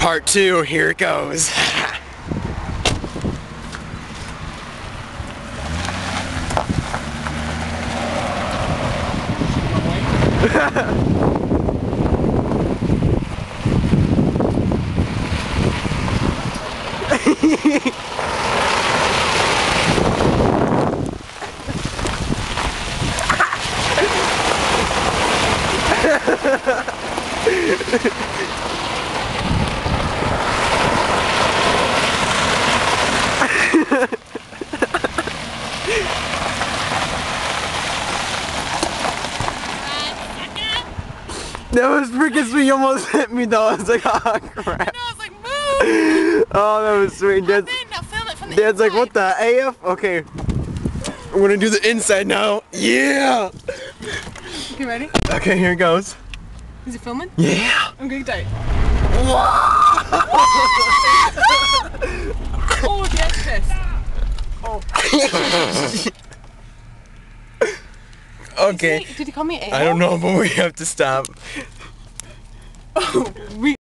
Part 2, here it goes. That was freaking sweet. You almost hit me though. I was like, oh crap. I know, I was like, move! Oh, that was sweet. Dad's, Now film it from the Dad's like, inside. what the AF? Okay. We're gonna do the inside now. Yeah! Okay, ready? Okay, here it goes. Is it filming? Yeah! I'm getting tight. Wow! Oh, yes, this. Oh. Okay. Did he call me AF? I don't know, but we have to stop. Oh, we